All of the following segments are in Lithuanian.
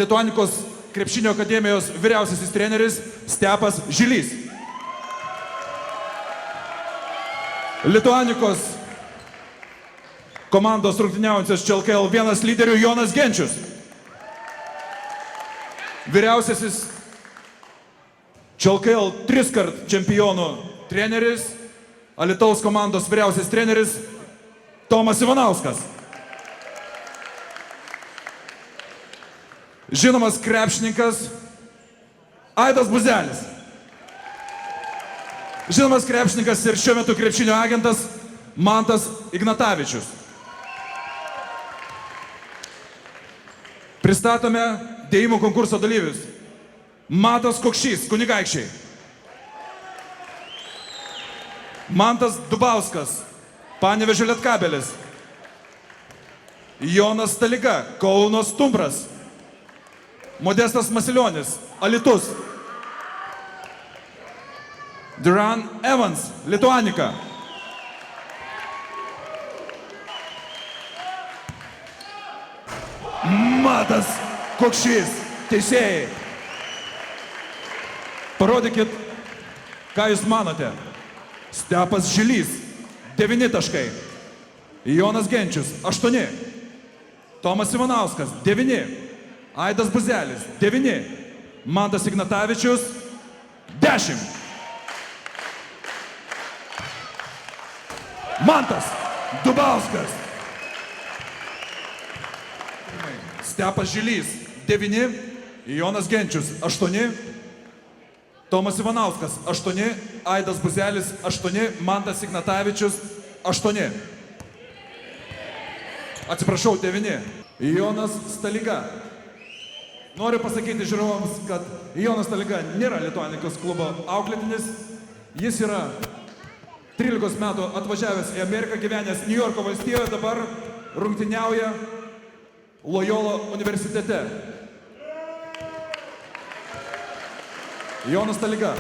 Lituanikos krepšinio akademijos vyriausiasis treneris Stepas Žilys. Lituanikos komandos rungtyniaujančios ČLKL 1 lyderių Jonas Genčius. Vyriausiasis ČLKL 3-kart čempionų treneris, Alytaus komandos vyriausias treneris Tomas Ivanauskas. Žinomas krepšininkas Aidas Buzelis. Žinomas krepšininkas ir šiuo metu krepšinio agentas Mantas Ignatavičius. Pristatome dėjimų konkurso dalyvius. Matas Kokšys, Kunigaikščiai. Mantas Dubauskas, Panevėžio Lietkabelis. Jonas Staliga, Kauno Stumbras. Modestas Masilionis, Alytus. Duran Evans, Lituanika. Matas Kokšys, teisėjai. Parodykit, ką jūs manote. Stepas Žilys, 9 taškai. Jonas Genčius, 8. Tomas Ivanauskas, 9. Aidas Buzelis, 9. Mantas Ignatavičius, 10. Mantas Dubauskas. Stepas Žilys, 9. Jonas Genčius, 8. Tomas Ivanauskas, 8. Aidas Buzelis, 8. Mantas Ignatavičius, 8. Atsiprašau, 9. Jonas Staliga. Noriu pasakyti žiūrovams, kad Jonas Staliga nėra Lituanikos klubo auklėtinis. Jis yra 13 metų atvažiavęs į Ameriką, gyvenęs New Yorko valstijoje, dabar rungtyniauja Loyola universitete. Jonas Staliga.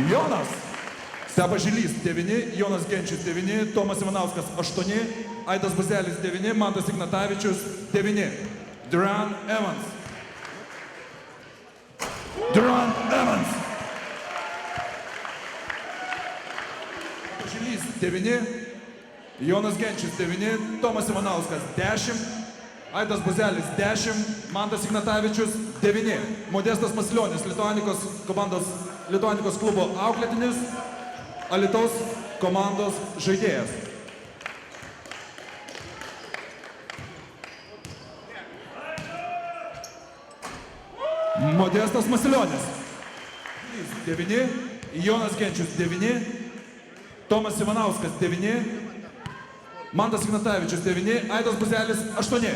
Jonas. Stepas Žilys, 9. Jonas Genčius, 9. Tomas Ivanauskas, 8. Aidas Buzelis, 9. Mantas Ignatavičius, 9. Duran Evans. Duran Evans. Žilys, 9. Jonas Genčius, 9. Tomas Ivanauskas, 10. Aidas Buzelis, 10. Mantas Ignatavičius, 9. Modestas Masilionis, Lituanikos komandos, Lituanikos klubo auklėtinis, Alytaus komandos žaidėjas. Modestas Masilionis, 9. Jonas Genčius, 9. Tomas Ivanauskas, 9. Mantas Ignatavičius, 9. Aidas Buzelis, 8.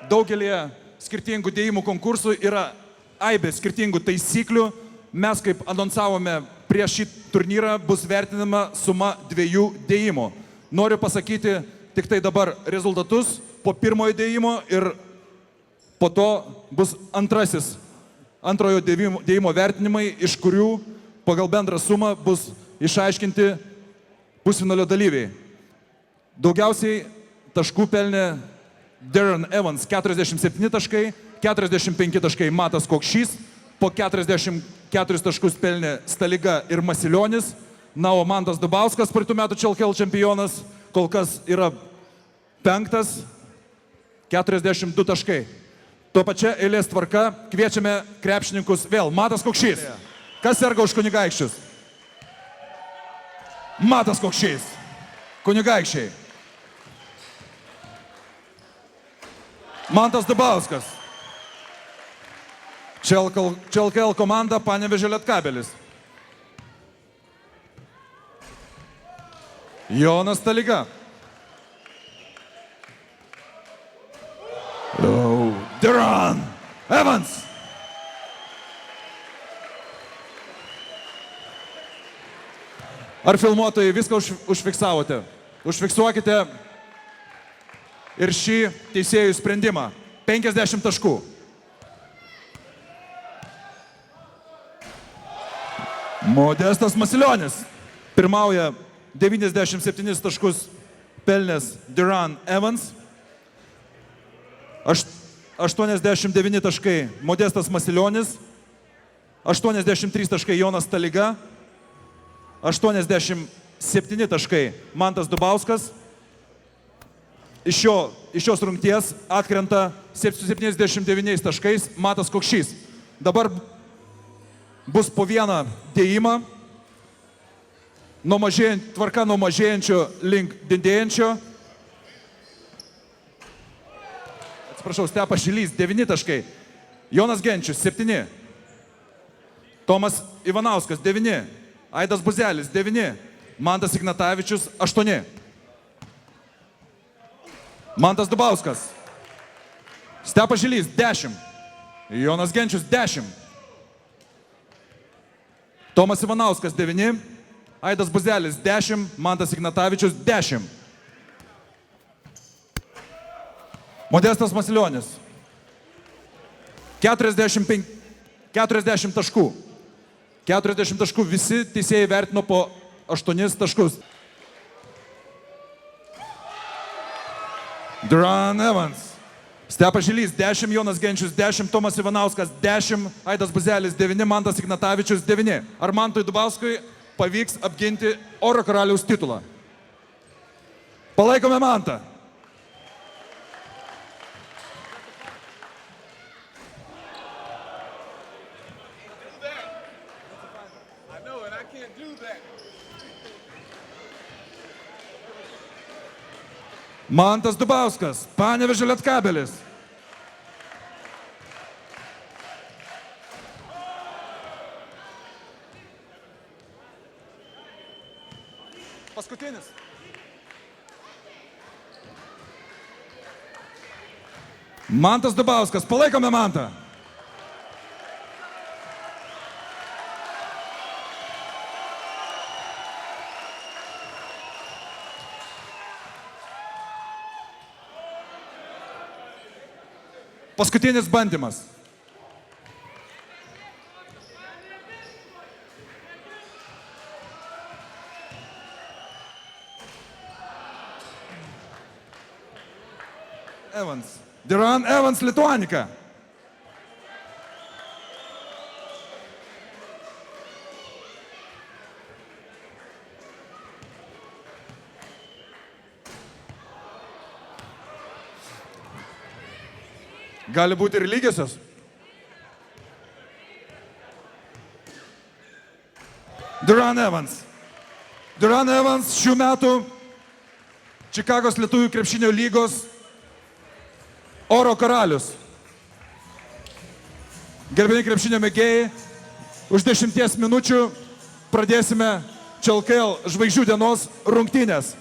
Daugelį skirtingų dėjimų konkursų yra aibė skirtingų taisyklių. Mes, kaip anonsavome prieš šį turnyrą, bus vertinama suma 2 dėjimų. Noriu pasakyti tik tai dabar rezultatus po pirmojo dėjimo ir po to bus antrojo dėjimo vertinimai, iš kurių pagal bendrą sumą bus išaiškinti pusfinalio dalyviai. Daugiausiai taškų pelnė Duran Evans, 47 taškai, 45 taškai Matas Kokšys, po 44 taškus pelnė Staliga ir Masilionis. Na, o Mantas Dubauskas, praeitų metų ČLKL čempionas, kol kas yra 5, 42 taškai. Tuo pačia eilės tvarka kviečiame krepšininkus vėl. Matas Kokšys. Kas serga už Kunigaikščius? Matas Kokšys. Kunigaikščiai. Mantas Dubauskas. ČLKL komanda Panevėžio Lietkabelis. Jonas Staliga. Duran Evans. Ar filmuotojai viską užfiksavote? Užfiksuokite ir šį teisėjų sprendimą. 50 taškų. Modestas Masilionis pirmauja 97 taškus pelnęs Duran Evans. 89 taškai Modestas Masilionis. 83 taškai Jonas Taliga. 87 taškai Mantas Dubauskas. Iš šios rungties atkrenta 79 taškais Matas Kokšys. Dabar bus po vieną dėjimą. Tvarka nuo mažėjančio link didėjančio. Atsiprašau, Stepas Šilys 9 taškai. Jonas Genčius 7. Tomas Ivanauskas 9. Aidas Buzelis 9. Mantas Ignatavičius 8. Mantas Dubauskas. Stepas Šilys 10. Jonas Genčius 10. Tomas Ivanauskas 9. Aidas Buzelis 10. Mantas Ignatavičius 10. Modestas Masilionis 40 taškų. 40 taškų visi teisėjai vertino po 8 taškus. Duran Evans. Stepas Šilys 10, Jonas Genčius 10, Tomas Ivanauskas 10, Aidas Buzelis 9, Mantas Ignatavičius 9. Ar Mantui Dubauskui pavyks apginti Oro karaliaus titulą? Palaikome Mantą. Mantas Dubauskas, Panevėžio Lietkabelis. Paskutinis. Mantas Dubauskas, palaikome Mantą. Paskutinis bandymas. Evans. Duran Evans, Lituanika. Gali būti ir lygiosios. Duran Evans. Duran Evans šių metų Čikagos lietuvių krepšinio lygos Oro karalius. Gerbėjai krepšinio mėgėjai, už 10 minučių pradėsime LKL žvaigždžių dienos rungtynės.